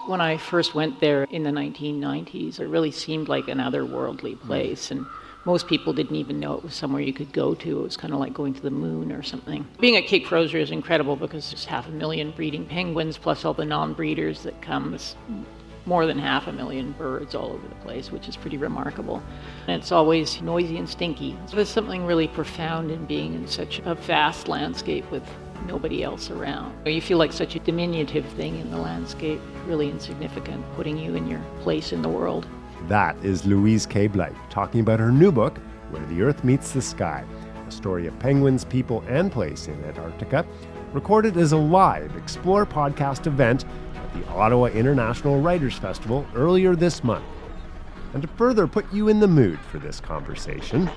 When I first went there in the 1990s, it really seemed like an otherworldly place, and most people didn't even know it was somewhere you could go to. It was kind of like going to the moon or something. Being at Cape Royds is incredible because there's 500,000 breeding penguins, plus all the non-breeders that come. There's more than 500,000 birds all over the place, which is pretty remarkable. And it's always noisy and stinky. So there's something really profound in being in such a vast landscape with nobody else around. You feel like such a diminutive thing in the landscape, really insignificant, putting you in your place in the world. That is Louise K. Blight talking about her new book, Where the Earth Meets the Sky, a story of penguins, people, and place in Antarctica, recorded as a live Explore podcast event at the Ottawa International Writers' Festival earlier this month. And to further put you in the mood for this conversation,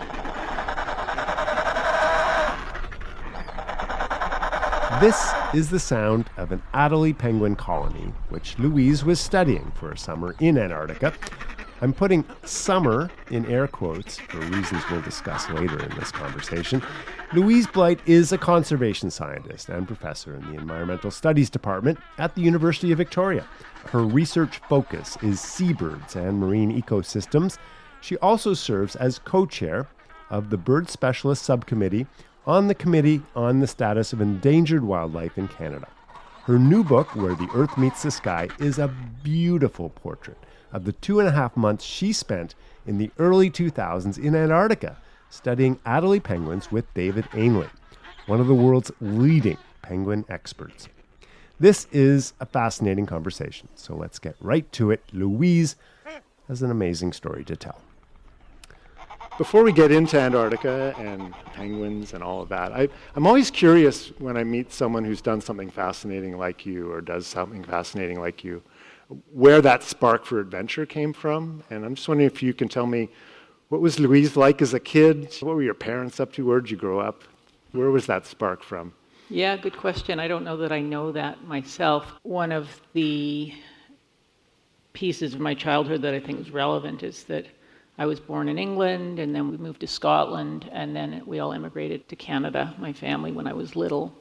this is the sound of an Adélie penguin colony, which Louise was studying for a summer in Antarctica. I'm putting summer in air quotes for reasons we'll discuss later in this conversation. Louise Blight is a conservation scientist and professor in the Environmental Studies Department at the University of Victoria. Her research focus is seabirds and marine ecosystems. She also serves as co-chair of the Bird Specialist Subcommittee on the Committee on the Status of Endangered Wildlife in Canada. Her new book, Where the Earth Meets the Sky, is a beautiful portrait of the 2.5 months she spent in the early 2000s in Antarctica, studying Adélie penguins with David Ainley, one of the world's leading penguin experts. This is a fascinating conversation, so let's get right to it. Louise has an amazing story to tell. Before we get into Antarctica and penguins and all of that, I'm always curious when I meet someone who's done something fascinating like you or does something fascinating like you, where that spark for adventure came from. And I'm just wondering if you can tell me, what was Louise like as a kid? What were your parents up to? Where did you grow up? Where was that spark from? Yeah, good question. I don't know that I know that myself. One of the pieces of my childhood that I think is relevant is that I was born in England, and then we moved to Scotland, and then we all immigrated to Canada, my family, when I was little.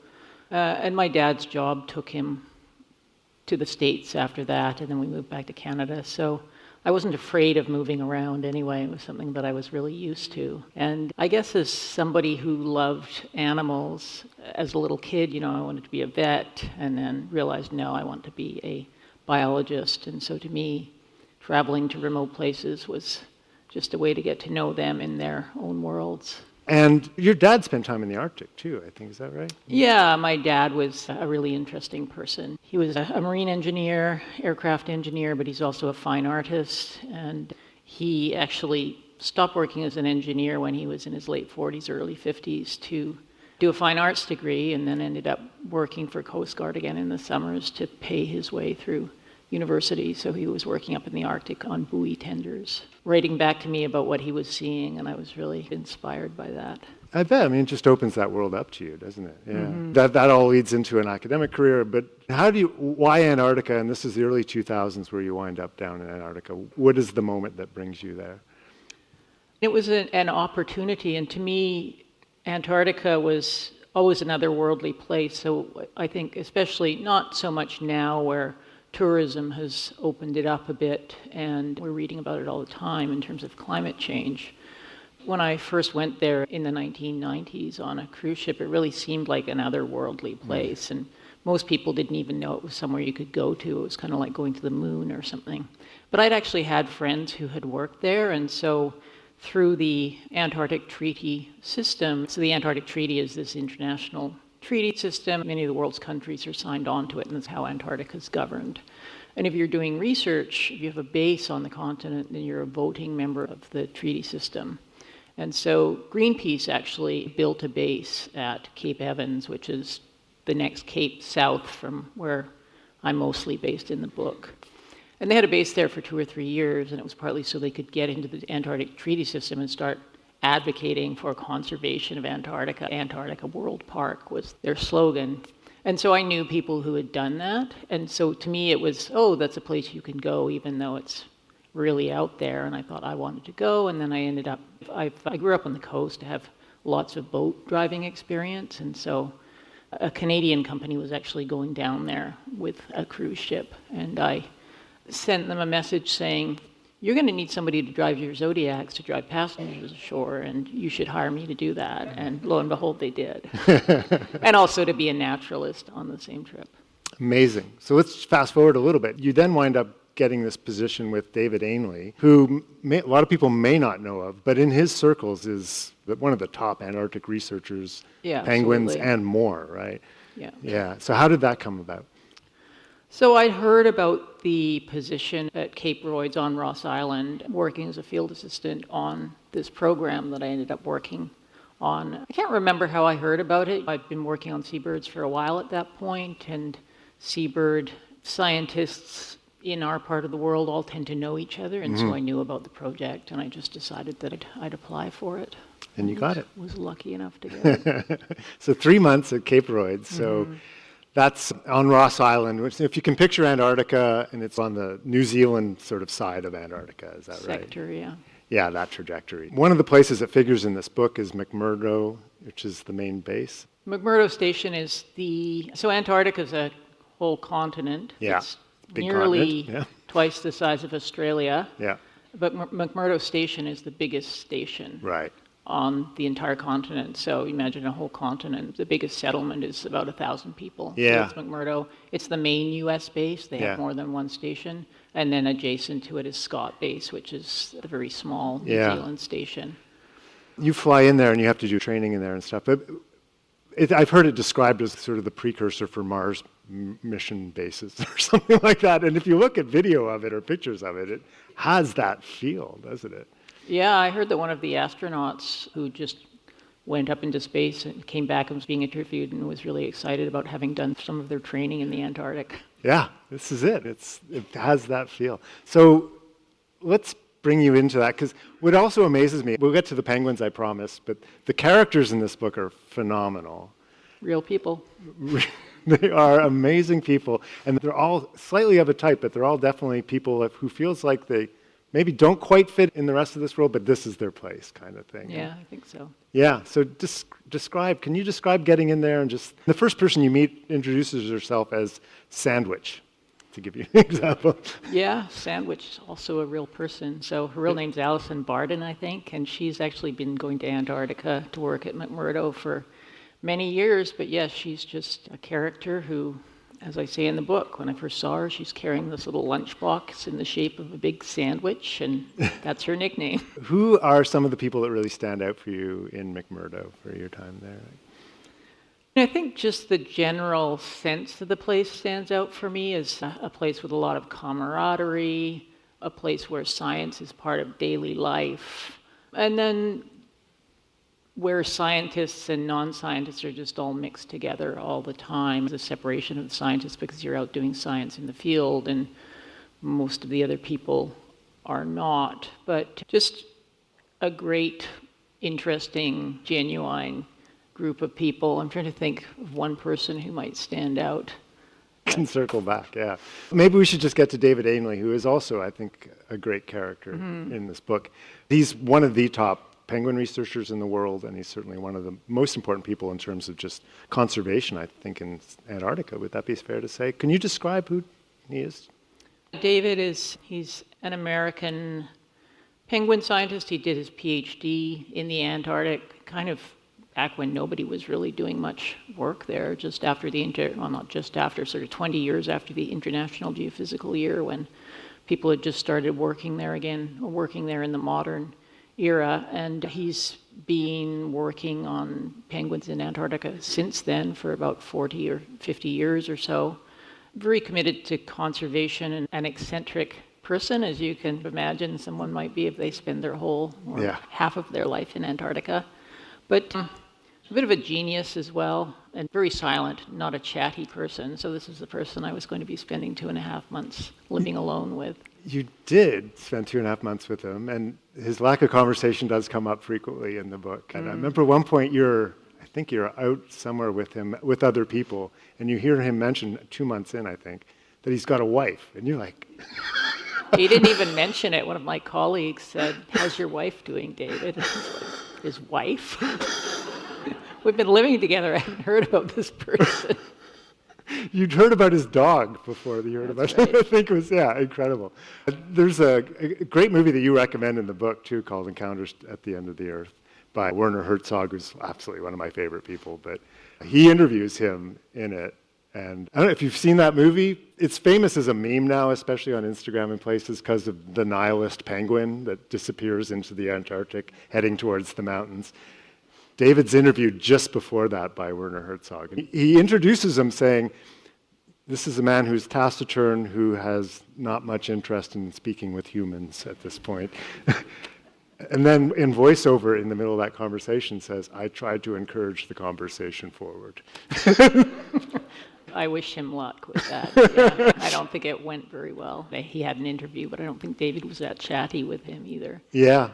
And my dad's job took him to the States after that, and then we moved back to Canada. So I wasn't afraid of moving around anyway. It was something that I was really used to. And I guess as somebody who loved animals, as a little kid, I wanted to be a vet, and then realized, no, I want to be a biologist. And so to me, traveling to remote places was just a way to get to know them in their own worlds. And your dad spent time in the Arctic too, I think, is that right? Yeah, my dad was a really interesting person. He was a marine engineer, aircraft engineer, but he's also a fine artist. And he actually stopped working as an engineer when he was in his late 40s, early 50s to do a fine arts degree, and then ended up working for Coast Guard again in the summers to pay his way through university. So he was working up in the Arctic on buoy tenders, writing back to me about what he was seeing, and I was really inspired by that. I bet. I mean, it just opens that world up to you, doesn't it? Yeah. Mm-hmm. That all leads into an academic career, but why Antarctica? And this is the early 2000s where you wind up down in Antarctica. What is the moment that brings you there? It was an opportunity, and to me, Antarctica was always an otherworldly place. So I think, especially not so much now where tourism has opened it up a bit, and we're reading about it all the time in terms of climate change. When I first went there in the 1990s on a cruise ship, it really seemed like an otherworldly place, and most people didn't even know it was somewhere you could go to. It was kind of like going to the moon or something. But I'd actually had friends who had worked there, and so through the Antarctic Treaty System, so the Antarctic Treaty is this international treaty system. Many of the world's countries are signed on to it, and that's how Antarctica is governed. And if you're doing research, if you have a base on the continent, then you're a voting member of the treaty system. And so Greenpeace actually built a base at Cape Evans, which is the next cape south from where I'm mostly based in the book. And they had a base there for 2 or 3 years, and it was partly so they could get into the Antarctic Treaty System and start advocating for conservation of Antarctica. Antarctica World Park was their slogan. And so I knew people who had done that. And so to me it was, that's a place you can go even though it's really out there. And I thought I wanted to go. And then I ended up, I grew up on the coast to have lots of boat driving experience. And so a Canadian company was actually going down there with a cruise ship. And I sent them a message saying, you're going to need somebody to drive your Zodiacs to drive passengers ashore, and you should hire me to do that. And lo and behold, they did. And also to be a naturalist on the same trip. Amazing. So let's fast forward a little bit. You then wind up getting this position with David Ainley, who a lot of people may not know of, but in his circles is one of the top Antarctic researchers, Yeah, penguins absolutely. and more, right? Yeah. Yeah. So how did that come about? So I heard about the position at Cape Royds on Ross Island, working as a field assistant on this program that I ended up working on. I can't remember how I heard about it. I'd been working on seabirds for a while at that point, and seabird scientists in our part of the world all tend to know each other, and so I knew about the project, and I just decided that I'd apply for it. And you got it. Was lucky enough to get it. So 3 months at Cape Royds. So that's on Ross Island, which if you can picture Antarctica, and it's on the New Zealand sort of side of Antarctica, is that right? Sector, yeah. Yeah, that trajectory. One of the places that figures in this book is McMurdo, which is the main base. McMurdo Station is so Antarctica is a whole continent. Yeah, It's big nearly continent, twice the size of Australia. Yeah, But McMurdo Station is the biggest station right. on the entire continent. So imagine a whole continent. The biggest settlement is about 1,000 people. Yeah. So it's McMurdo. It's the main U.S. base. They Yeah. have more than one station. And then adjacent to it is Scott Base, which is a very small New Yeah. Zealand station. You fly in there and you have to do training in there and stuff. But I've heard it described as sort of the precursor for Mars mission bases or something like that. And if you look at video of it or pictures of it, it has that feel, doesn't it? Yeah, I heard that one of the astronauts who just went up into space and came back and was being interviewed and was really excited about having done some of their training in the Antarctic. Yeah, this is it. It has that feel. So let's bring you into that, because what also amazes me, we'll get to the penguins, I promise, but the characters in this book are phenomenal. Real people. They are amazing people, and they're all slightly of a type, but they're all definitely people who feels like they maybe don't quite fit in the rest of this world, but this is their place kind of thing. Yeah, I think so. Yeah, so can you describe getting in there and just, the first person you meet introduces herself as Sandwich, to give you an example. Yeah, Sandwich is also a real person. So her real name's Alison Barden, I think, and she's actually been going to Antarctica to work at McMurdo for many years. But yes, she's just a character who, as I say in the book, when I first saw her, she's carrying this little lunchbox in the shape of a big sandwich, and that's her nickname. Who are some of the people that really stand out for you in McMurdo for your time there? I think just the general sense of the place stands out for me as a place with a lot of camaraderie, a place where science is part of daily life, and then where scientists and non-scientists are just all mixed together all the time. The separation of the scientists because you're out doing science in the field and most of the other people are not. But just a great, interesting, genuine group of people. I'm trying to think of one person who might stand out. Can circle back, yeah. Maybe we should just get to David Ainley, who is also, I think, a great character in this book. He's one of the top penguin researchers in the world, and he's certainly one of the most important people in terms of just conservation, I think, in Antarctica. Would that be fair to say? Can you describe who he is? David he's an American penguin scientist. He did his PhD in the Antarctic, kind of back when nobody was really doing much work there, just after not just after, sort of 20 years after the International Geophysical Year, when people had just started working there again, or working there in the modern era. And he's been working on penguins in Antarctica since then for about 40 or 50 years or so. Very committed to conservation, and an eccentric person, as you can imagine someone might be if they spend their whole or half of their life in Antarctica. But a bit of a genius as well, and very silent, not a chatty person. So this is the person I was going to be spending 2.5 months living alone with. You did spend 2.5 months with him, and his lack of conversation does come up frequently in the book. And I remember one point I think you're out somewhere with him, with other people, and you hear him mention 2 months in, I think, that he's got a wife. And you're like... He didn't even mention it. One of my colleagues said, "How's your wife doing, David?" And he's like, "His wife?" We've been living together. I haven't heard about this person. You'd heard about his dog before you heard That's about him. right. I think it was, yeah, incredible. There's a great movie that you recommend in the book, too, called Encounters at the End of the Earth by Werner Herzog, who's absolutely one of my favorite people. But he interviews him in it. And I don't know if you've seen that movie. It's famous as a meme now, especially on Instagram and places, because of the nihilist penguin that disappears into the Antarctic, heading towards the mountains. David's interviewed just before that by Werner Herzog. And he introduces him saying, this is a man who's taciturn, who has not much interest in speaking with humans at this point. And then in voiceover in the middle of that conversation says, I tried to encourage the conversation forward. I wish him luck with that. Yeah, I don't think it went very well. He had an interview, but I don't think David was that chatty with him either. Yeah.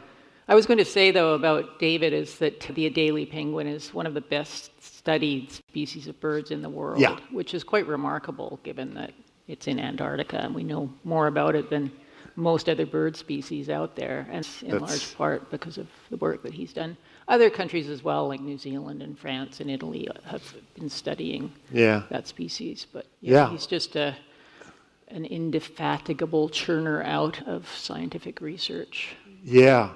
I was going to say, though, about David is that the Adélie penguin is one of the best studied species of birds in the world, Yeah. which is quite remarkable given that it's in Antarctica and we know more about it than most other bird species out there, and in large part because of the work that he's done. Other countries as well, like New Zealand and France and Italy, have been studying that species. But he's just an indefatigable churner out of scientific research. Yeah.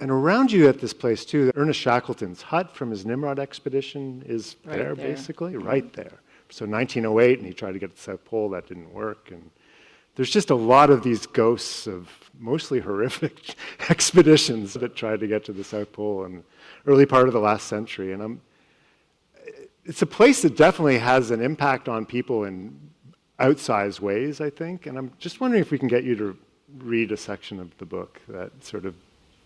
And around you at this place, too, Ernest Shackleton's hut from his Nimrod expedition is Right there, there. basically, right there. So 1908, and he tried to get to the South Pole. That didn't work. And there's just a lot of these ghosts of mostly horrific expeditions that tried to get to the South Pole in the early part of the last century. And it's a place that definitely has an impact on people in outsized ways, I think. And I'm just wondering if we can get you to read a section of the book that sort of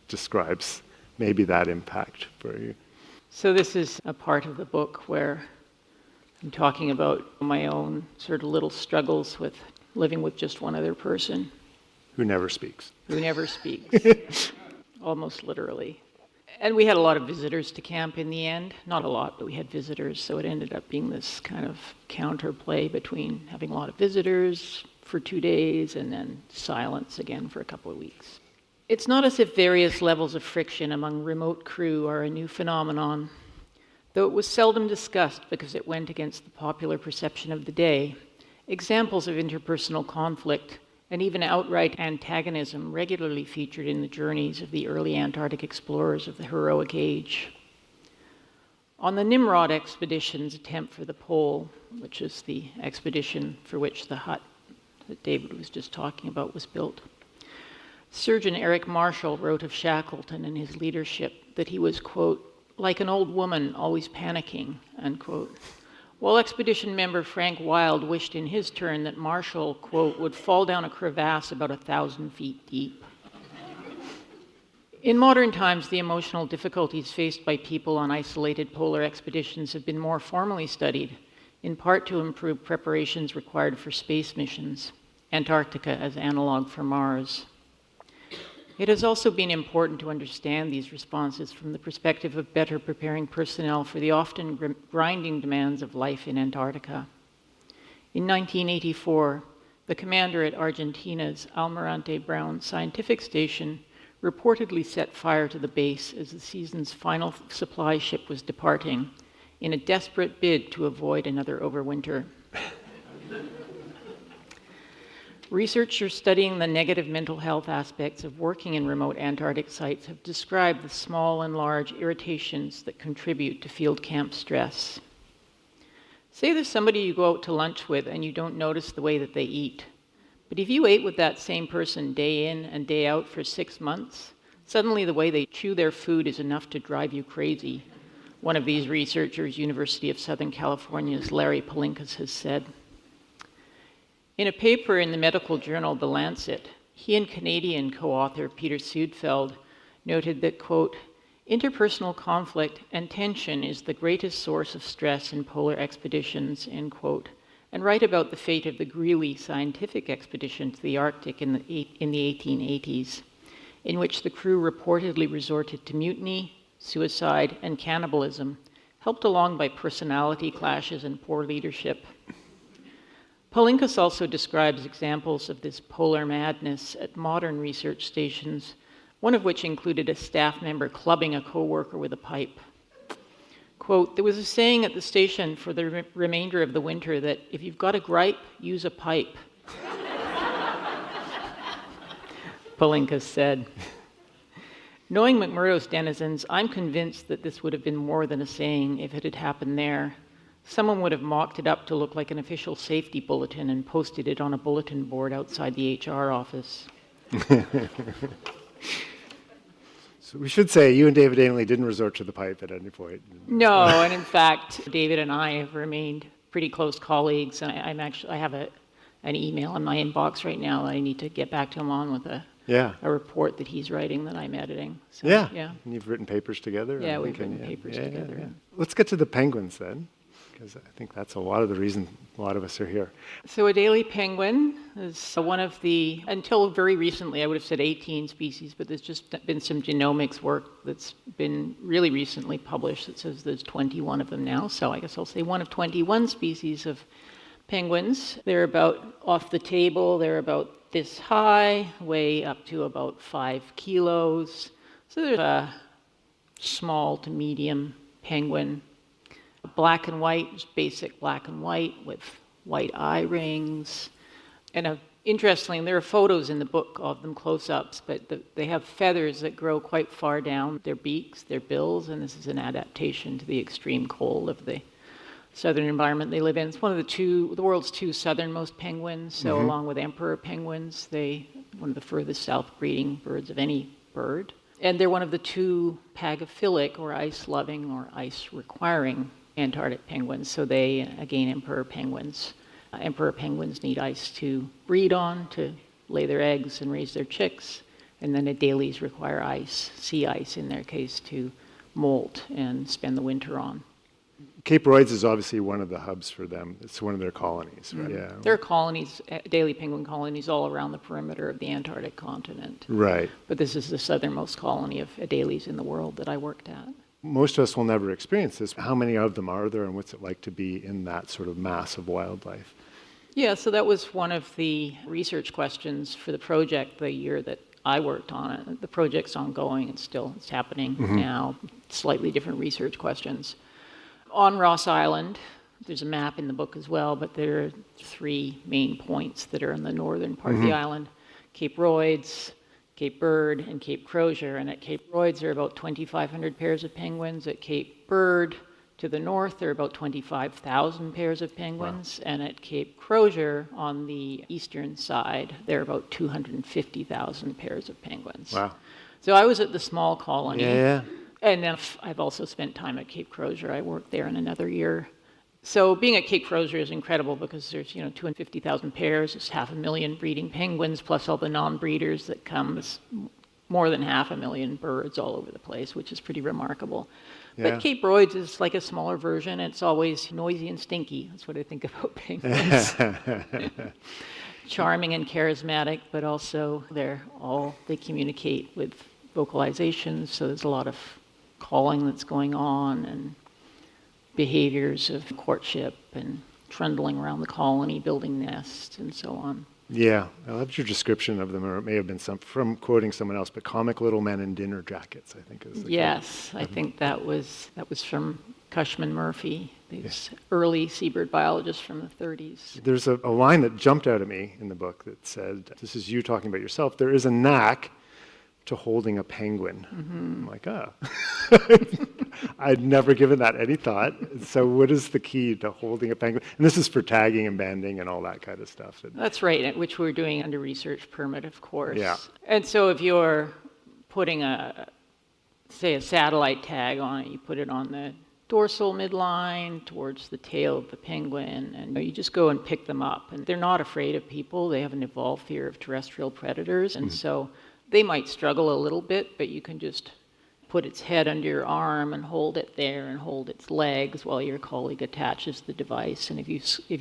describes maybe that impact for you. So this is a part of the book where I'm talking about my own sort of little struggles with living with just one other person. Who never speaks. Who never speaks, almost literally. And we had a lot of visitors to camp in the end. Not a lot, but we had visitors, so it ended up being this kind of counterplay between having a lot of visitors for 2 days and then silence again for a couple of weeks. It's not as if various levels of friction among remote crew are a new phenomenon, though it was seldom discussed because it went against the popular perception of the day. Examples of interpersonal conflict and even outright antagonism regularly featured in the journeys of the early Antarctic explorers of the heroic age. On the Nimrod expedition's attempt for the pole, which is the expedition for which the hut that David was just talking about was built, Surgeon Eric Marshall wrote of Shackleton and his leadership that he was, quote, like an old woman always panicking, unquote. While expedition member Frank Wild wished in his turn that Marshall, quote, would fall down a crevasse about 1,000 feet deep. In modern times, the emotional difficulties faced by people on isolated polar expeditions have been more formally studied, in part to improve preparations required for space missions, Antarctica as analog for Mars. It has also been important to understand these responses from the perspective of better preparing personnel for the often grinding demands of life in Antarctica. In 1984, the commander at Argentina's Almirante Brown Scientific Station reportedly set fire to the base as the season's final supply ship was departing in a desperate bid to avoid another overwinter. Researchers studying the negative mental health aspects of working in remote Antarctic sites have described the small and large irritations that contribute to field camp stress. Say there's somebody you go out to lunch with and you don't notice the way that they eat. But if you ate with that same person day in and day out for 6 months, suddenly the way they chew their food is enough to drive you crazy. One of these researchers, University of Southern California's Larry Palinkas, has said. In a paper in the medical journal The Lancet, he and Canadian co-author Peter Sudfeld noted that, quote, interpersonal conflict and tension is the greatest source of stress in polar expeditions, end quote, and write about the fate of the Greely scientific expedition to the Arctic in the 1880s, in which the crew reportedly resorted to mutiny, suicide, and cannibalism, helped along by personality clashes and poor leadership. Palinkas also describes examples of this polar madness at modern research stations, one of which included a staff member clubbing a coworker with a pipe. Quote, there was a saying at the station for the remainder of the winter that if you've got a gripe, use a pipe. Palinka said. Knowing McMurdo's denizens, I'm convinced that this would have been more than a saying if it had happened there. Someone would have mocked it up to look like an official safety bulletin and posted it on a bulletin board outside the HR office. So we should say you and David Ainley didn't resort to the pipe at any point. No, and in fact, David and I have remained pretty close colleagues. And I have an email in my inbox right now that I need to get back to him on with a report that he's writing that I'm editing. So, yeah. Yeah. And you've written papers together? Yeah, we've written papers together. Yeah. Let's get to the penguins then, because I think that's a lot of the reason a lot of us are here. So Adélie penguin is one of the, until very recently, I would have said 18 species, but there's just been some genomics work that's been really recently published that says there's 21 of them now. So I guess I'll say one of 21 species of penguins. They're about off the table, they're about this high, weigh up to about 5 kilos. So there's a small to medium penguin. Black and white, just basic black and white with white eye rings. And interestingly, there are photos in the book of them close-ups, but they have feathers that grow quite far down their beaks, their bills, and this is an adaptation to the extreme cold of the southern environment they live in. It's one of the world's two southernmost penguins, so along with emperor penguins, one of the furthest south breeding birds of any bird. And they're one of the two pagophilic or ice-loving or ice-requiring Antarctic penguins. So they, again, emperor penguins. Emperor penguins need ice to breed on, to lay their eggs and raise their chicks. And then Adélies require ice, sea ice in their case, to molt and spend the winter on. Cape Royds is obviously one of the hubs for them. It's one of their colonies, right? Yeah. There are colonies, Adélie penguin colonies, all around the perimeter of the Antarctic continent. Right. But this is the southernmost colony of Adélies in the world that I worked at. Most of us will never experience this. How many of them are there, and what's it like to be in that sort of mass of wildlife? Yeah, so that was one of the research questions for the project the year that I worked on it. The project's ongoing. It's happening now. Slightly different research questions. On Ross Island, there's a map in the book as well, but there are 3 main points that are in the northern part of the island. Cape Royds, Cape Bird, and Cape Crozier. And at Cape Royds, there are about 2,500 pairs of penguins. At Cape Bird, to the north, there are about 25,000 pairs of penguins. Wow. And at Cape Crozier, on the eastern side, there are about 250,000 pairs of penguins. Wow. So I was at the small colony. Yeah. And then I've also spent time at Cape Crozier. I worked there in another year. So being at Cape Crozier is incredible because there's 250,000 pairs, there's 500,000 breeding penguins, plus all the non-breeders that come. There's more than 500,000 birds all over the place, which is pretty remarkable. Yeah. But Cape Royds is like a smaller version. It's always noisy and stinky. That's what I think about penguins. Charming and charismatic, but also they communicate with vocalizations, so there's a lot of calling that's going on and behaviors of courtship and trundling around the colony, building nests, and so on. Yeah, I loved your description of them, or it may have been from quoting someone else, but comic little men in dinner jackets, I think is the Yes, I think that was from Cushman Murphy, these early seabird biologists from the 30s. There's a line that jumped out at me in the book that said, this is you talking about yourself, there is a knack to holding a penguin. I'm like, I'd never given that any thought. So what is the key to holding a penguin? And this is for tagging and banding and all that kind of stuff. That's right, which we're doing under research permit, of course. Yeah. And so if you're putting say a satellite tag on it, you put it on the dorsal midline towards the tail of the penguin, and you just go and pick them up. And they're not afraid of people. They have an evolved fear of terrestrial predators, and so they might struggle a little bit, but you can just put its head under your arm and hold it there and hold its legs while your colleague attaches the device. And if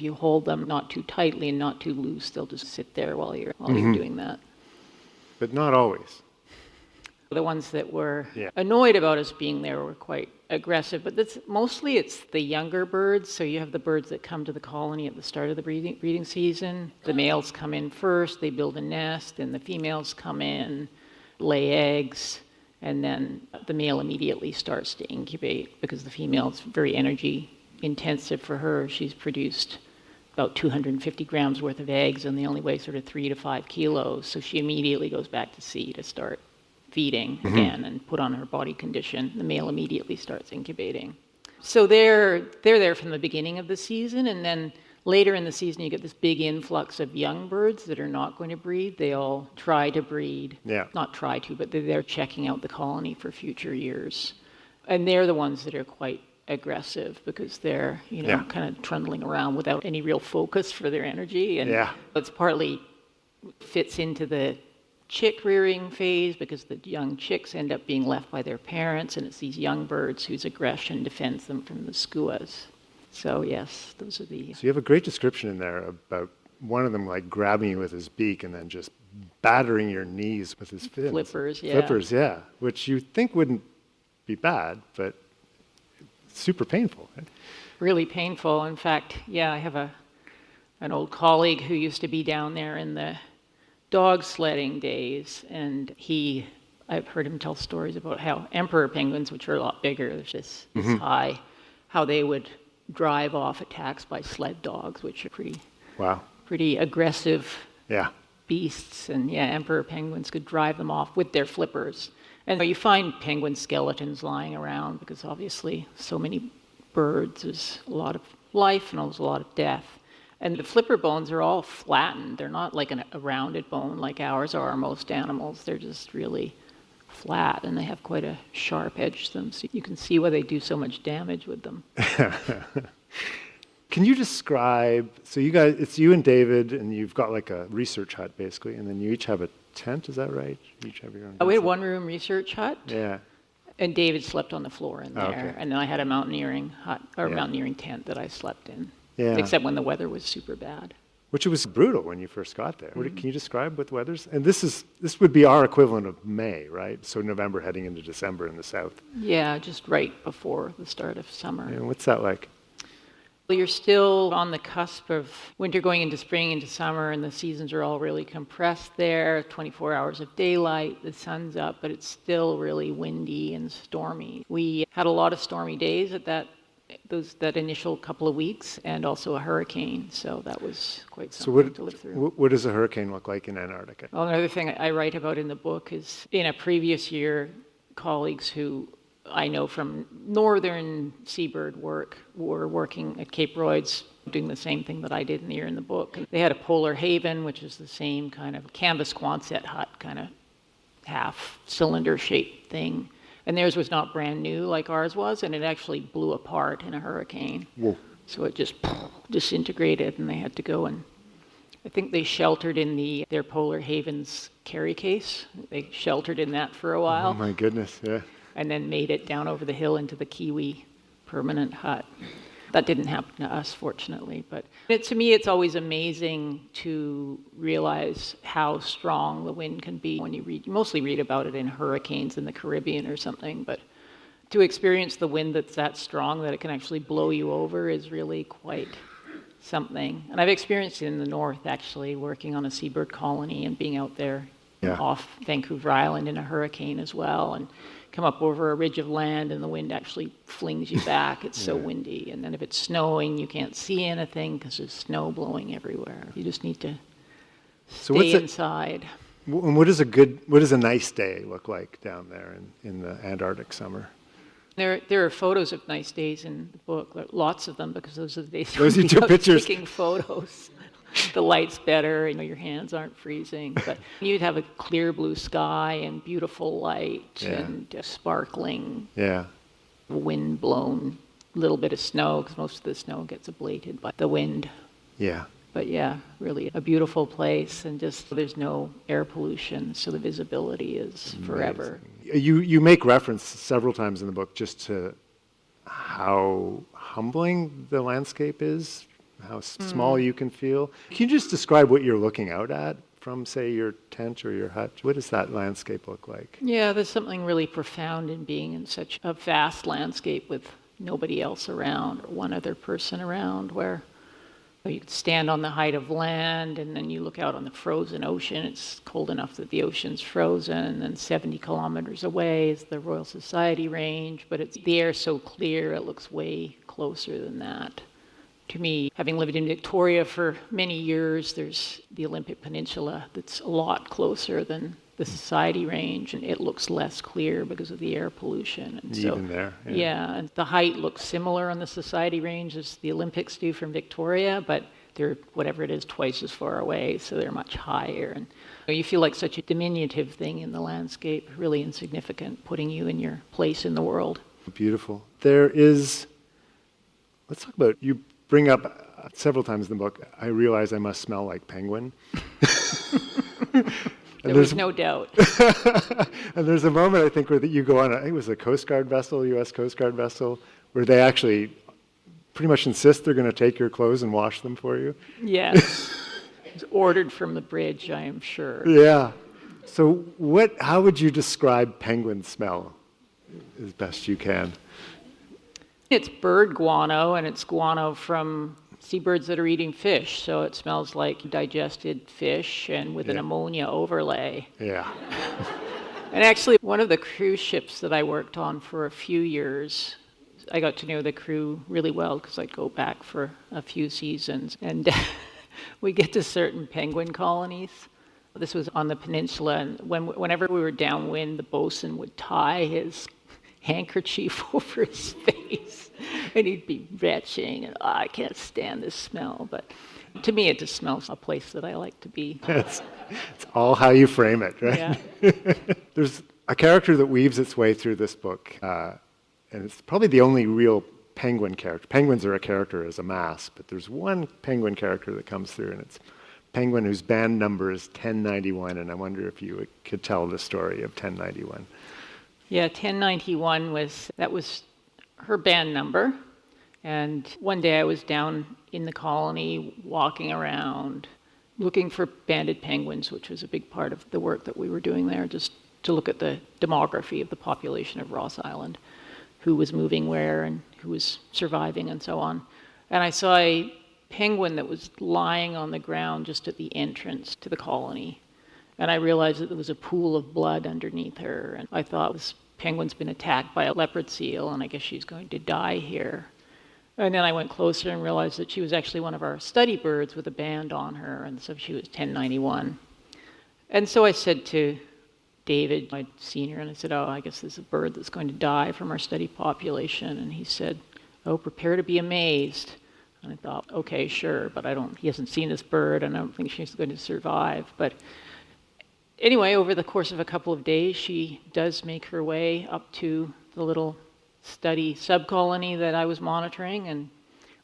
you hold them not too tightly and not too loose, they'll just sit there while you're doing that. But not always. The ones that were annoyed about us being there were quite aggressive, but mostly it's the younger birds. So you have the birds that come to the colony at the start of the breeding season. The males come in first, they build a nest, and the females come in, lay eggs, And then the male immediately starts to incubate because the female is very energy intensive for her. She's produced about 250 grams worth of eggs and they only weigh sort of 3 to 5 kilos. So she immediately goes back to sea to start feeding again and put on her body condition. The male immediately starts incubating. So they're there from the beginning of the season, and then later in the season you get this big influx of young birds that are not going to breed. They all try to breed. Yeah. Not try to, but they're checking out the colony for future years. And they're the ones that are quite aggressive because they're, kind of trundling around without any real focus for their energy. And it's partly fits into the chick rearing phase because the young chicks end up being left by their parents, and it's these young birds whose aggression defends them from the skuas. So yes, those are the... So you have a great description in there about one of them like grabbing you with his beak and then just battering your knees with his fins. Flippers, yeah. Flippers, yeah. Which you think wouldn't be bad, but super painful, right? Really painful. In fact, I have an old colleague who used to be down there in the dog sledding days, and I've heard him tell stories about how emperor penguins, which are a lot bigger, they're just this high, how they would drive off attacks by sled dogs, which are pretty aggressive beasts. And emperor penguins could drive them off with their flippers. And you find penguin skeletons lying around because obviously so many birds, there's a lot of life and there's a lot of death. And the flipper bones are all flattened. They're not like a rounded bone like ours are, most animals. They're just really flat, and they have quite a sharp edge to them. So you can see why they do so much damage with them. Can you describe, so you guys, it's you and David, and you've got like a research hut basically, and then you each have a tent, is that right? You each have your own We had a one-room research hut. Yeah. And David slept on the floor in there. Okay. And then I had a mountaineering hut, or mountaineering tent that I slept in. Yeah. Except when the weather was super bad. Which was brutal when you first got there. Can you describe what the weather's? And this would be our equivalent of May, right? So November heading into December in the south. Yeah, just right before the start of summer. And what's that like? Well, you're still on the cusp of winter going into spring, into summer, and the seasons are all really compressed there. 24 hours of daylight, the sun's up, but it's still really windy and stormy. We had a lot of stormy days at that initial couple of weeks, and also a hurricane, so that was quite something to live through. What does a hurricane look like in Antarctica? Well, another thing I write about in the book is in a previous year, colleagues who I know from northern seabird work were working at Cape Royds doing the same thing that I did in the year in the book. They had a polar haven, which is the same kind of canvas Quonset hut, kind of half cylinder shaped thing. And theirs was not brand new like ours was, and it actually blew apart in a hurricane. Whoa. So it just disintegrated, and they had to go, and I think they sheltered in their polar haven's carry case. They sheltered in that for a while. Oh my goodness, yeah. And then made it down over the hill into the Kiwi permanent hut. That didn't happen to us, fortunately. But to me, it's always amazing to realize how strong the wind can be when you mostly read about it in hurricanes in the Caribbean or something. But to experience the wind that's that strong that it can actually blow you over is really quite something. And I've experienced it in the north, actually, working on a seabird colony and being out there off Vancouver Island in a hurricane as well. And come up over a ridge of land and the wind actually flings you back. It's so windy. And then if it's snowing, you can't see anything because there's snow blowing everywhere. You just need to stay inside. And what does a nice day look like down there in the Antarctic summer? There are photos of nice days in the book, lots of them, because those are the days those when you took pictures. Taking photos. The light's better, your hands aren't freezing. But you'd have a clear blue sky and beautiful light and sparkling wind-blown little bit of snow, because most of the snow gets ablated by the wind. Yeah. But really a beautiful place, and just there's no air pollution, so the visibility is forever. You make reference several times in the book just to how humbling the landscape is, how small you can feel. Can you just describe what you're looking out at from, say, your tent or your hut? What does that landscape look like? Yeah, there's something really profound in being in such a vast landscape with nobody else around or one other person around, where You could stand on the height of land, and then you look out on the frozen ocean. It's cold enough that the ocean's frozen, and then 70 kilometers away is the Royal Society Range, but the air's so clear, it looks way closer than that. To me, having lived in Victoria for many years, there's the Olympic Peninsula that's a lot closer than the Society Range, and it looks less clear because of the air pollution. And Even there. Yeah, and the height looks similar on the Society Range as the Olympics do from Victoria, but they're, whatever it is, twice as far away, so they're much higher. And you feel like such a diminutive thing in the landscape, really insignificant, putting you in your place in the world. Beautiful. Let's talk about, you bring up several times in the book, I realize I must smell like penguin. There was no doubt. And there's a moment, I think, where you go on, I think it was a Coast Guard vessel, U.S. Coast Guard vessel, where they actually pretty much insist they're going to take your clothes and wash them for you. Yes. It was ordered from the bridge, I am sure. Yeah. So how would you describe penguin smell as best you can? It's bird guano, and it's guano from seabirds that are eating fish, so it smells like digested fish and with an ammonia overlay. Yeah. And actually, one of the cruise ships that I worked on for a few years, I got to know the crew really well because I'd go back for a few seasons, and we get to certain penguin colonies. This was on the peninsula, and whenever we were downwind, the bosun would tie his handkerchief over his face, and he'd be retching, and I can't stand this smell. But to me, it just smells a place that I like to be. It's all how you frame it, right? Yeah. There's a character that weaves its way through this book, and it's probably the only real penguin character. Penguins are a character as a mass, but there's one penguin character that comes through, and it's a penguin whose band number is 1091, and I wonder if you could tell the story of 1091. Yeah, 1091 was her band number. And one day I was down in the colony walking around looking for banded penguins, which was a big part of the work that we were doing there, just to look at the demography of the population of Ross Island, who was moving where and who was surviving and so on. And I saw a penguin that was lying on the ground just at the entrance to the colony. And I realized that there was a pool of blood underneath her. And I thought, this penguin's been attacked by a leopard seal, and I guess she's going to die here. And then I went closer and realized that she was actually one of our study birds with a band on her, and so she was 1091. And so I said to David, I'd seen her, and I said, oh, I guess there's a bird that's going to die from our study population. And he said, oh, prepare to be amazed. And I thought, okay, sure, but he hasn't seen this bird, and I don't think she's going to survive. But anyway, over the course of a couple of days, she does make her way up to the little study subcolony that I was monitoring and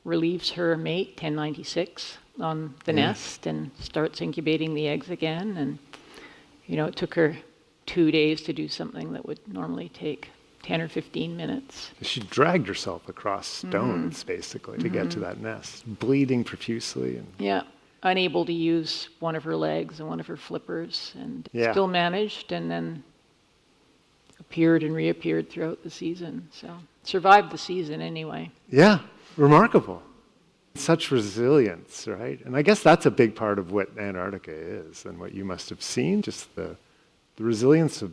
relieves her mate, 1096, on the nest and starts incubating the eggs again. And, it took her 2 days to do something that would normally take 10 or 15 minutes. She dragged herself across stones, basically, to get to that nest, bleeding profusely. Yeah. Unable to use one of her legs and one of her flippers, and still managed, and then appeared and reappeared throughout the season. So survived the season anyway. Yeah, remarkable. Such resilience, right? And I guess that's a big part of what Antarctica is and what you must have seen, just the resilience of,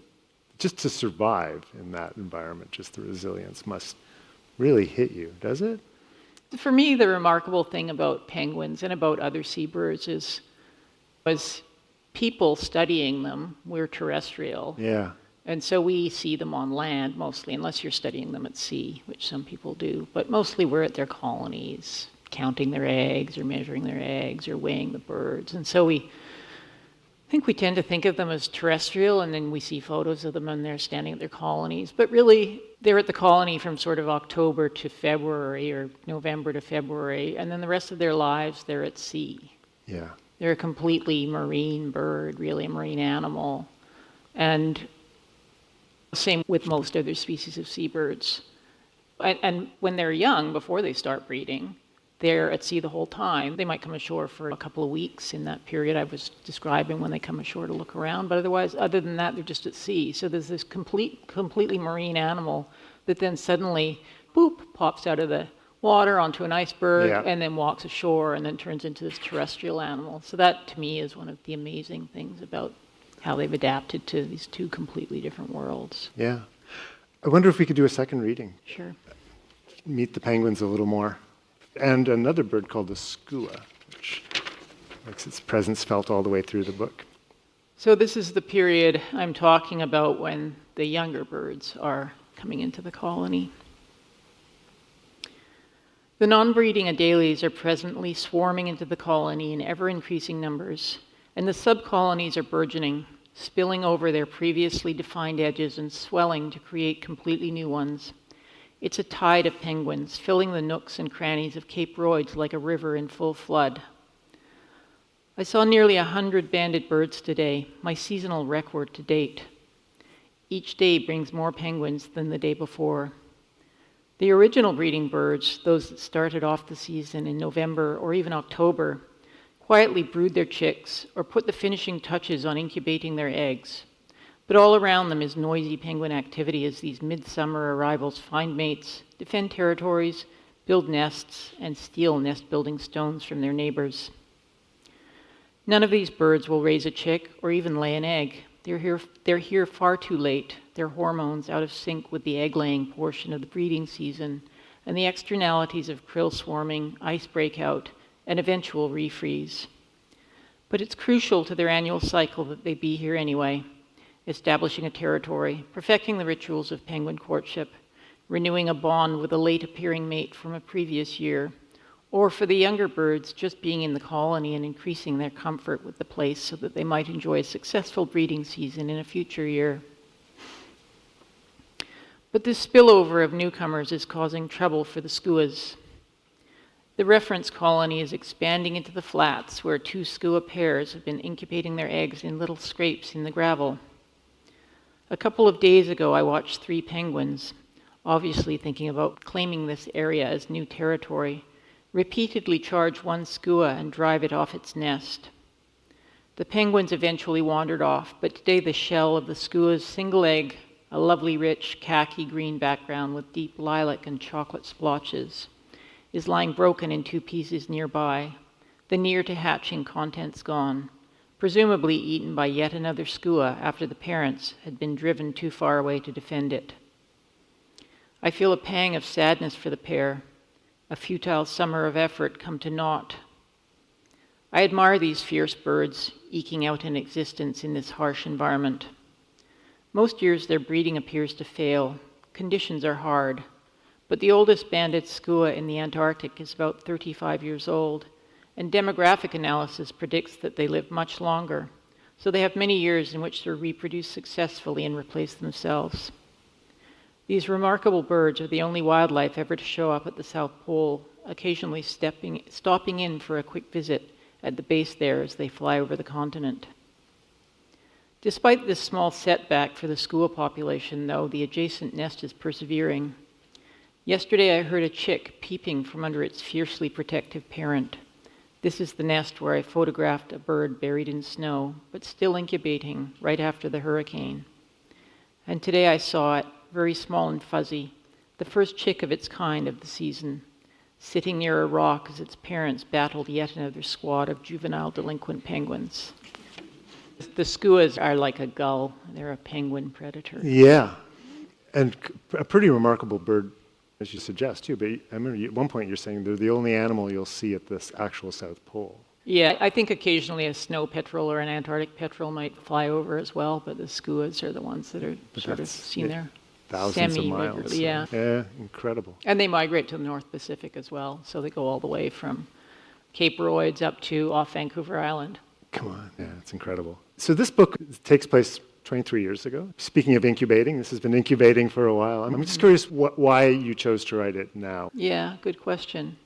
just to survive in that environment, just the resilience must really hit you, does it? For me, the remarkable thing about penguins and about other seabirds was people studying them. We're terrestrial. Yeah. And so we see them on land mostly, unless you're studying them at sea, which some people do. But mostly we're at their colonies, counting their eggs or measuring their eggs or weighing the birds. And so I think we tend to think of them as terrestrial, and then we see photos of them and they're standing at their colonies. But really, they're at the colony from sort of October to February or November to February, and then the rest of their lives they're at sea. Yeah. They're a completely marine bird, really a marine animal. And same with most other species of seabirds. And when they're young, before they start breeding, they're at sea the whole time. They might come ashore for a couple of weeks in that period I was describing when they come ashore to look around, but otherwise, other than that, they're just at sea. So there's this completely marine animal that then suddenly, boop, pops out of the water onto an iceberg Yeah. and then walks ashore and then turns into this terrestrial animal. So that, to me, is one of the amazing things about how they've adapted to these two completely different worlds. Yeah. I wonder if we could do a second reading. Sure. Meet the penguins a little more. And another bird called the skua, which makes its presence felt all the way through the book. So this is the period I'm talking about when the younger birds are coming into the colony. The non-breeding Adélies are presently swarming into the colony in ever-increasing numbers, and the sub-colonies are burgeoning, spilling over their previously defined edges and swelling to create completely new ones. It's a tide of penguins, filling the nooks and crannies of Cape Royds like a river in full flood. I saw nearly 100 banded birds today, my seasonal record to date. Each day brings more penguins than the day before. The original breeding birds, those that started off the season in November or even October, quietly brood their chicks or put the finishing touches on incubating their eggs. But all around them is noisy penguin activity as these midsummer arrivals find mates, defend territories, build nests, and steal nest-building stones from their neighbors. None of these birds will raise a chick or even lay an egg. They're here far too late, their hormones out of sync with the egg-laying portion of the breeding season and the externalities of krill swarming, ice breakout, and eventual refreeze. But it's crucial to their annual cycle that they be here anyway, establishing a territory, perfecting the rituals of penguin courtship, renewing a bond with a late-appearing mate from a previous year, or for the younger birds, just being in the colony and increasing their comfort with the place so that they might enjoy a successful breeding season in a future year. But this spillover of newcomers is causing trouble for the skuas. The reference colony is expanding into the flats where 2 skua pairs have been incubating their eggs in little scrapes in the gravel. A couple of days ago, I watched 3 penguins, obviously thinking about claiming this area as new territory, repeatedly charge 1 skua and drive it off its nest. The penguins eventually wandered off, but today the shell of the skua's single egg, a lovely rich khaki green background with deep lilac and chocolate splotches, is lying broken in 2 pieces nearby, the near to hatching contents gone, presumably eaten by yet another skua after the parents had been driven too far away to defend it. I feel a pang of sadness for the pair, a futile summer of effort come to naught. I admire these fierce birds eking out an existence in this harsh environment. Most years their breeding appears to fail. Conditions are hard. But the oldest banded skua in the Antarctic is about 35 years old, and demographic analysis predicts that they live much longer, so they have many years in which to reproduce successfully and replace themselves. These remarkable birds are the only wildlife ever to show up at the South Pole, occasionally stopping in for a quick visit at the base there as they fly over the continent. Despite this small setback for the skua population, though, the adjacent nest is persevering. Yesterday I heard a chick peeping from under its fiercely protective parent. This is the nest where I photographed a bird buried in snow, but still incubating right after the hurricane. And today I saw it, very small and fuzzy, the first chick of its kind of the season, sitting near a rock as its parents battled yet another squad of juvenile delinquent penguins. The skuas are like a gull. They're a penguin predator. Yeah, and a pretty remarkable bird, as you suggest, too. But I remember at one point you're saying they're the only animal you'll see at this actual South Pole. Yeah, I think occasionally a snow petrel or an Antarctic petrel might fly over as well, but the skuas are the ones that are sort of seen there. Thousands of miles. Yeah. Yeah, incredible. And they migrate to the North Pacific as well, so they go all the way from Cape Royds up to off Vancouver Island. Come on, yeah, it's incredible. So this book takes place 23 years ago. Speaking of incubating, this has been incubating for a while. I'm just curious why you chose to write it now. Yeah, good question.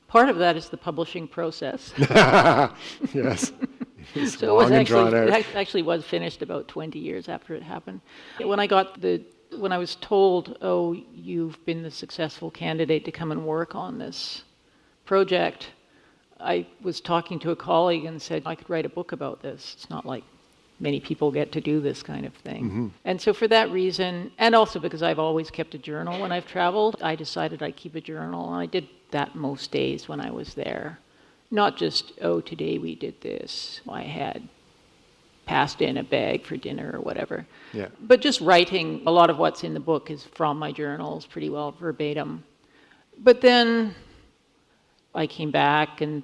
Part of that is the publishing process. Yes. It's So long and drawn out. it actually was finished about 20 years after it happened. When I was told, oh, you've been the successful candidate to come and work on this project, I was talking to a colleague and said I could write a book about this. It's not like many people get to do this kind of thing. And so for that reason, and also because I've always kept a journal when I've traveled, I decided I'd keep a journal, and I did that most days when I was there. Not just, oh, today we did this. I had pasta in a bag for dinner or whatever. Yeah. But just writing, a lot of what's in the book is from my journals, pretty well verbatim. But then I came back and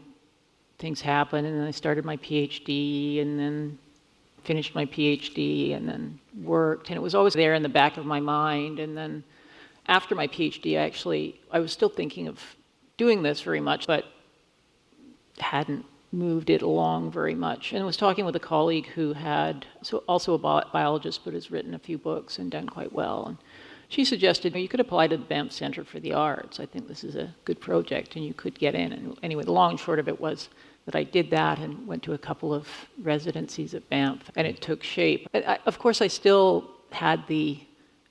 things happened, and then I started my PhD, and then finished my PhD, and then worked, and it was always there in the back of my mind. And then after my PhD, I was still thinking of doing this very much, but hadn't moved it along very much. And I was talking with a colleague who also a biologist, but has written a few books and done quite well. And she suggested you could apply to the Banff Centre for the Arts. I think this is a good project, and you could get in. And anyway, the long and short of it was that I did that and went to a couple of residencies at Banff, and it took shape. Of course, I still had the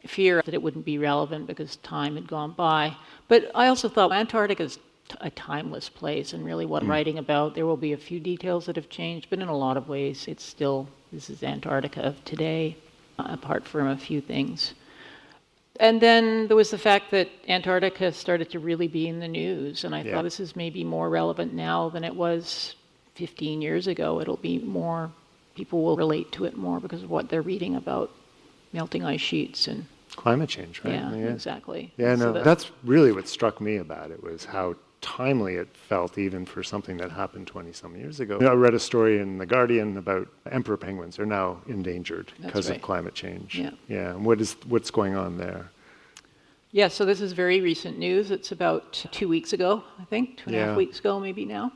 fear that it wouldn't be relevant because time had gone by. But I also thought Antarctica is a timeless place, and really what I'm writing about, there will be a few details that have changed, but in a lot of ways, this is Antarctica of today, apart from a few things. And then there was the fact that Antarctica started to really be in the news, and I thought this is maybe more relevant now than it was 15 years ago. It'll be more, people will relate to it more because of what they're reading about melting ice sheets and Climate change, right? Yeah, exactly. Yeah, So no, that's really what struck me about it, was how timely it felt even for something that happened 20-some years ago. I read a story in The Guardian about emperor penguins are now endangered because of climate change. Yeah, and what's going on there? Yeah, so this is very recent news. It's about 2 weeks ago, I think, 2.5 weeks ago maybe now.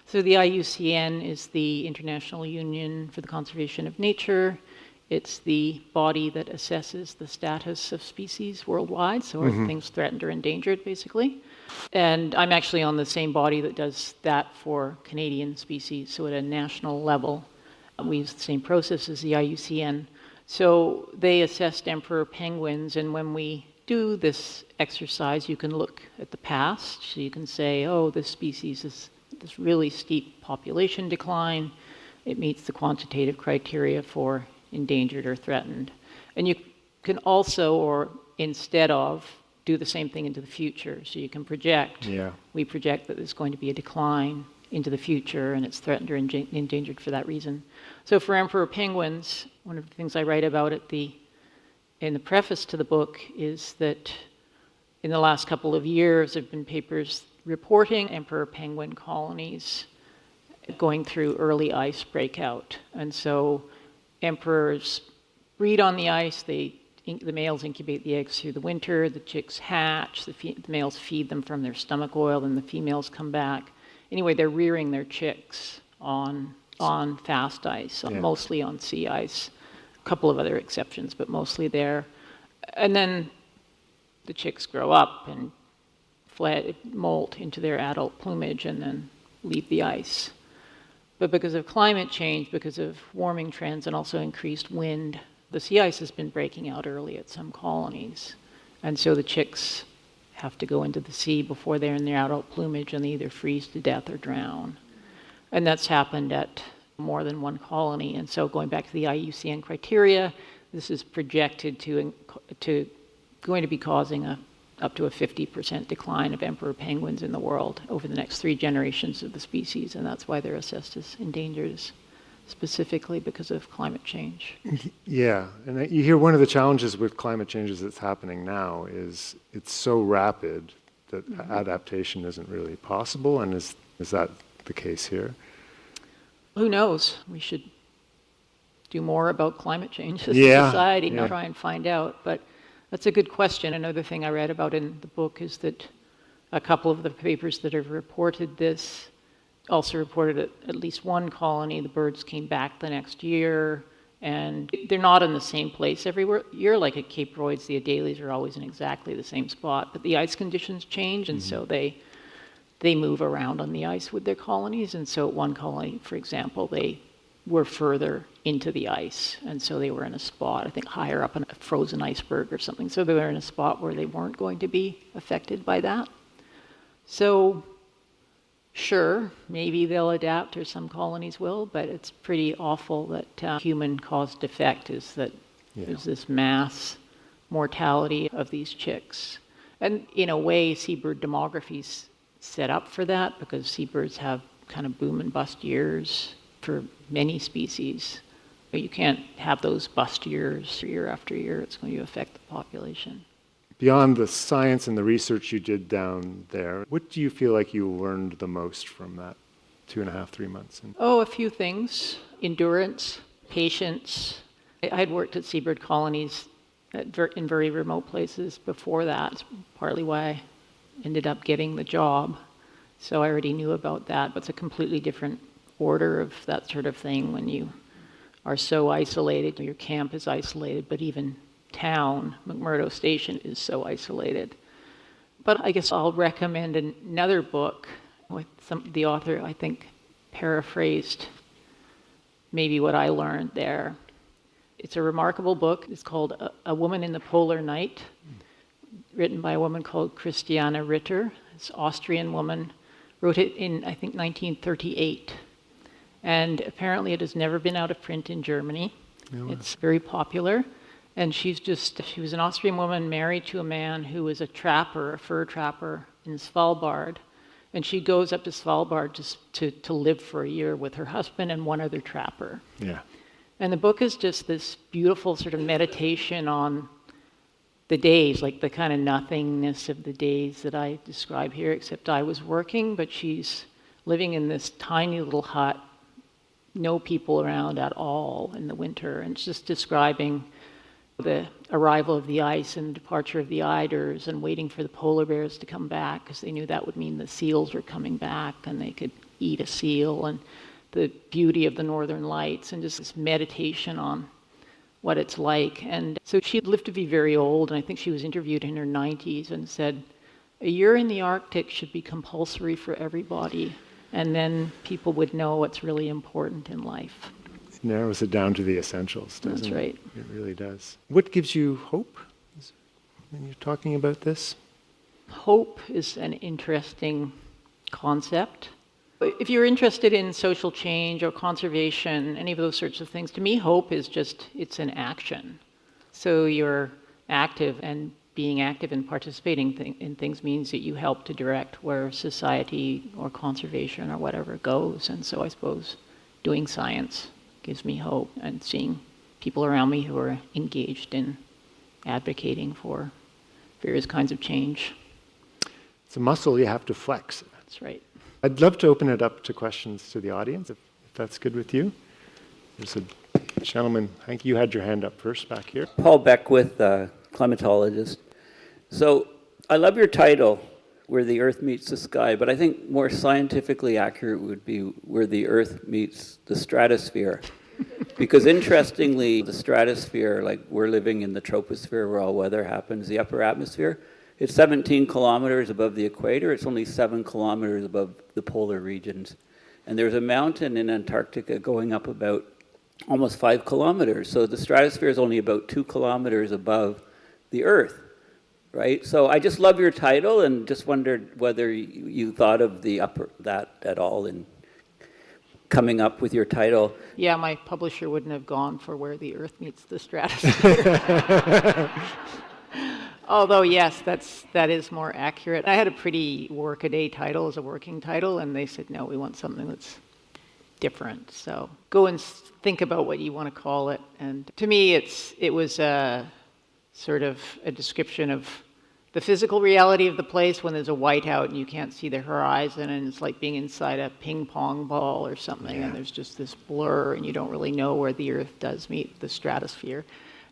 So the IUCN is the International Union for the Conservation of Nature. It's the body that assesses the status of species worldwide, so are things threatened or endangered, basically. And I'm actually on the same body that does that for Canadian species, so at a national level, we use the same process as the IUCN. So they assessed emperor penguins, and when we do this exercise, you can look at the past, so you can say, oh, this species is this really steep population decline. It meets the quantitative criteria for endangered or threatened. And you can also, or instead of, do the same thing into the future. So you can project. We project that there's going to be a decline into the future, and it's threatened or endangered for that reason. So for emperor penguins, one of the things I write about in the preface to the book is that in the last couple of years, there have been papers reporting emperor penguin colonies going through early ice breakout. And so emperors breed on the ice. The males incubate the eggs through the winter. The chicks hatch. The males feed them from their stomach oil, and the females come back. Anyway, they're rearing their chicks on fast ice, mostly on sea ice. A couple of other exceptions, but mostly there. And then the chicks grow up and molt into their adult plumage and then leave the ice. But because of climate change, because of warming trends and also increased wind, the sea ice has been breaking out early at some colonies. And so the chicks have to go into the sea before they're in their adult plumage, and they either freeze to death or drown. And that's happened at more than one colony. And so going back to the IUCN criteria, this is projected to going to be causing up to a 50% decline of emperor penguins in the world over the next 3 generations of the species, and that's why they're assessed as endangered, specifically because of climate change. Yeah, and you hear one of the challenges with climate change that's happening now is it's so rapid that adaptation isn't really possible, and is that the case here? Who knows? We should do more about climate change as a society, not try and find out, but that's a good question. Another thing I read about in the book is that a couple of the papers that have reported this also reported at least one colony. The birds came back the next year, and they're not in the same place every year. Like at Cape Royds, the Adélies are always in exactly the same spot, but the ice conditions change, and so they move around on the ice with their colonies. And so at one colony, for example, they were further into the ice, and so they were in a spot, I think higher up on a frozen iceberg or something, so they were in a spot where they weren't going to be affected by that. So Sure, maybe they'll adapt, or some colonies will, but it's pretty awful that human-caused effect is that there's this mass mortality of these chicks. And in a way, seabird demography's set up for that, because seabirds have kind of boom and bust years for many species. But you can't have those bust years year after year. It's going to affect the population. Beyond the science and the research you did down there, what do you feel like you learned the most from that 2.5, 3 months? Oh, a few things. Endurance, patience. I had worked at seabird colonies in very remote places before that. It's partly why I ended up getting the job. So I already knew about that, but it's a completely different order of that sort of thing when you are so isolated. Your camp is isolated, but even town, McMurdo Station, is so isolated. But I guess I'll recommend another book with the author, I think, paraphrased maybe what I learned there. It's a remarkable book. It's called A Woman in the Polar Night, written by a woman called Christiane Ritter. It's an Austrian woman, wrote it in, I think, 1938. And apparently it has never been out of print in Germany. Oh, wow. It's very popular. And she was an Austrian woman married to a man who was a trapper, a fur trapper in Svalbard. And she goes up to Svalbard just to live for a year with her husband and one other trapper. Yeah. And the book is just this beautiful sort of meditation on the days, like the kind of nothingness of the days that I describe here, except I was working, but she's living in this tiny little hut, no people around at all in the winter, and it's just describing the arrival of the ice and the departure of the eiders and waiting for the polar bears to come back, because they knew that would mean the seals were coming back and they could eat a seal, and the beauty of the northern lights, and just this meditation on what it's like. And so she lived to be very old, and I think she was interviewed in her 90s and said, a year in the Arctic should be compulsory for everybody, and then people would know what's really important in life. It narrows it down to the essentials, doesn't it? That's right. It really does. What gives you hope when you're talking about this? Hope is an interesting concept. If you're interested in social change or conservation, any of those sorts of things, to me, hope is just, it's an action. So you're active, and being active and participating in things means that you help to direct where society or conservation or whatever goes. And so I suppose doing science gives me hope, and seeing people around me who are engaged in advocating for various kinds of change. It's a muscle you have to flex. That's right. I'd love to open it up to questions to the audience, if that's good with you. There's a gentleman, I think you had your hand up first back here. Paul Beckwith, climatologist. So I love your title, Where the Earth Meets the Sky, but I think more scientifically accurate would be Where the Earth Meets the Stratosphere. Because interestingly, the stratosphere, like we're living in the troposphere where all weather happens, the upper atmosphere, it's 17 kilometers above the equator. It's only 7 kilometers above the polar regions. And there's a mountain in Antarctica going up about almost 5 kilometers. So the stratosphere is only about 2 kilometers above the Earth, right? So I just love your title, and just wondered whether you thought of that at all in coming up with your title. Yeah, my publisher wouldn't have gone for Where the Earth Meets the Stratosphere. Although, yes, that is more accurate. I had a pretty workaday title as a working title, and they said, no, we want something that's different. So go and think about what you want to call it. And to me, it was a sort of a description of the physical reality of the place when there's a whiteout and you can't see the horizon, and it's like being inside a ping pong ball or something, and there's just this blur, and you don't really know where the Earth does meet the stratosphere.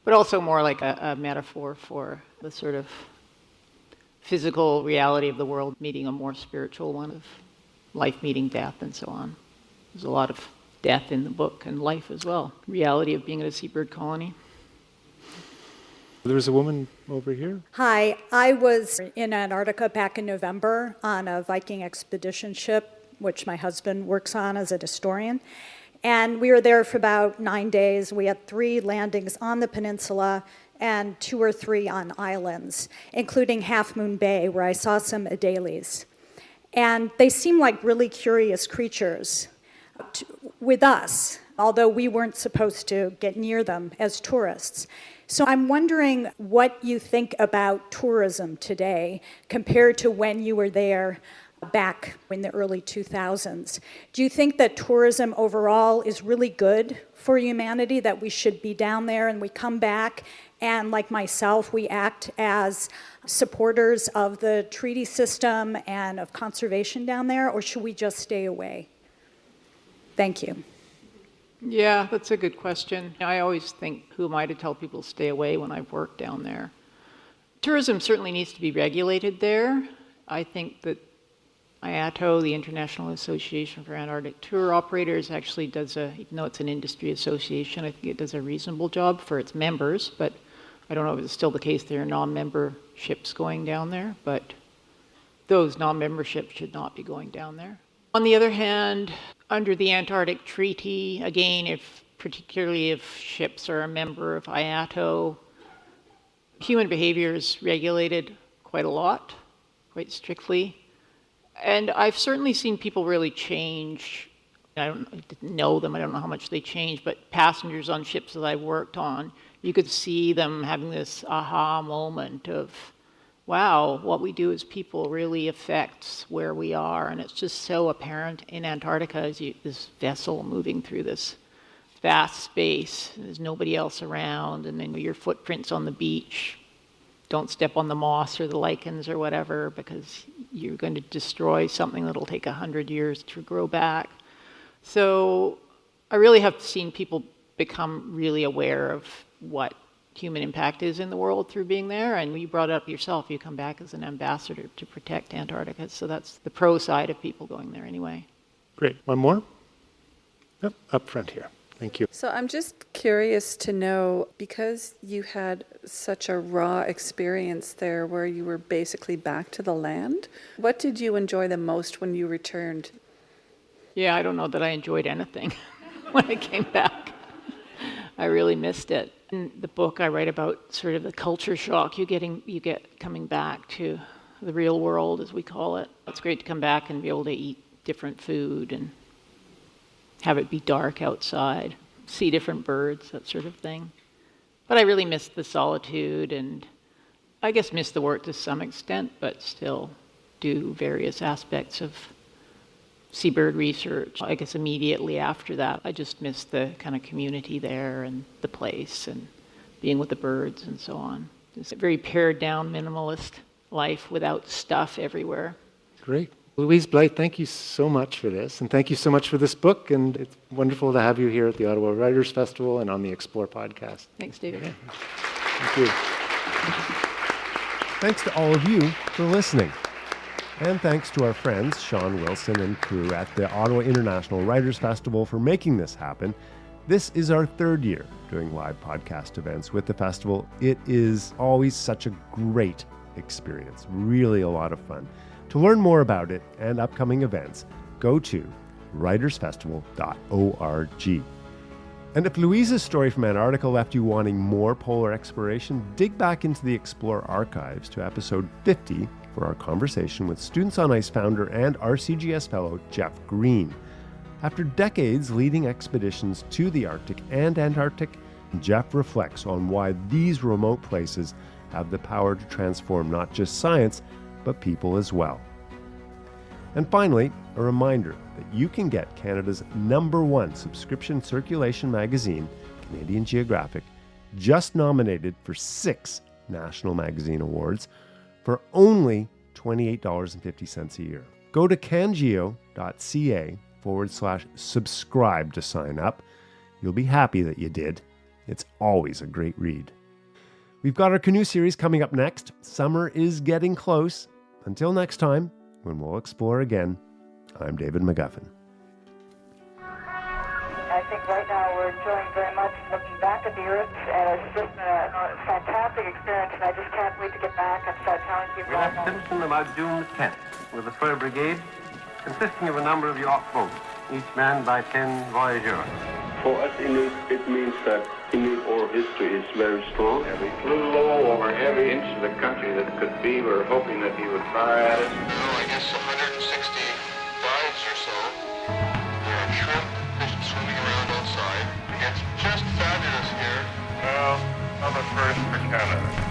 But also more like a metaphor for the sort of physical reality of the world meeting a more spiritual one of life meeting death and so on. There's a lot of death in the book, and life as well. Reality of being at a seabird colony. There's a woman over here. Hi, I was in Antarctica back in November on a Viking expedition ship, which my husband works on as a historian. And we were there for about 9 days. We had 3 landings on the peninsula and 2 or 3 on islands, including Half Moon Bay, where I saw some Adélies. And they seem like really curious creatures with us, although we weren't supposed to get near them as tourists. So I'm wondering what you think about tourism today compared to when you were there back in the early 2000s. Do you think that tourism overall is really good for humanity, that we should be down there and we come back and, like myself, we act as supporters of the treaty system and of conservation down there, or should we just stay away? Thank you. Yeah, that's a good question. I always think, who am I to tell people to stay away when I've worked down there? Tourism certainly needs to be regulated there. I think that IATO, the International Association for Antarctic Tour Operators, actually does even though it's an industry association, I think it does a reasonable job for its members, but I don't know if it's still the case there are non-member ships going down there, but those non-member ships should not be going down there. On the other hand, under the Antarctic Treaty, again, particularly if ships are a member of IATO, human behavior is regulated quite a lot, quite strictly. And I've certainly seen people really change. I didn't know them, I don't know how much they changed, but passengers on ships that I worked on, you could see them having this aha moment of, wow, what we do as people really affects where we are. And it's just so apparent in Antarctica as this vessel moving through this vast space. There's nobody else around, and then your footprints on the beach. Don't step on the moss or the lichens or whatever, because you're going to destroy something that'll take 100 years to grow back. So I really have seen people become really aware of what human impact is in the world through being there. And you brought it up yourself, you come back as an ambassador to protect Antarctica. So that's the pro side of people going there anyway. Great. One more? Yep, up front here. Thank you. So I'm just curious to know, because you had such a raw experience there where you were basically back to the land, what did you enjoy the most when you returned? Yeah, I don't know that I enjoyed anything when I came back. I really missed it. In the book, I write about sort of the culture shock you get coming back to the real world, as we call it. It's great to come back and be able to eat different food and have it be dark outside, see different birds, that sort of thing. But I really missed the solitude, and I guess missed the work to some extent, but still do various aspects of seabird research. I guess immediately after that, I just missed the kind of community there and the place and being with the birds and so on. It's a very pared down, minimalist life without stuff everywhere. Great. Louise, Blight, thank you so much for this, and thank you so much for this book, and it's wonderful to have you here at the Ottawa Writers Festival and on the Explore podcast. Thanks, David. Yeah. Thank you. Thanks to all of you for listening. And thanks to our friends, Sean Wilson and crew at the Ottawa International Writers Festival for making this happen. This is our third year doing live podcast events with the festival. It is always such a great experience, really a lot of fun. To learn more about it and upcoming events, go to writersfestival.org. And if Louise's story from Antarctica left you wanting more polar exploration, dig back into the Explore archives to episode 50 for our conversation with Students on Ice founder and RCGS fellow Jeff Green. After decades leading expeditions to the Arctic and Antarctic, Jeff reflects on why these remote places have the power to transform not just science, but people as well. And finally, a reminder that you can get Canada's #1 subscription circulation magazine, Canadian Geographic, just nominated for 6 National Magazine Awards, for only $28.50 a year. Go to cangeo.ca/subscribe to sign up. You'll be happy that you did. It's always a great read. We've got our canoe series coming up next. Summer is getting close. Until next time, when we'll explore again, I'm David McGuffin. I think right now we're enjoying very much looking back at the Earth, and it's just a fantastic experience, and I just can't wait to get back and start telling people We about left it. Simpson about June the 10th with the Fur Brigade, consisting of a number of yacht boats, each manned by 10 voyageurs. For us Inuit, it means that Inuit oral history is very strong. And we flew low over every inch of the country that could be. We were hoping that he would fire at us. I guess 160 dives or so. There are shrimp fish swimming around outside. It's just fabulous here. Well, I'm a first for Canada.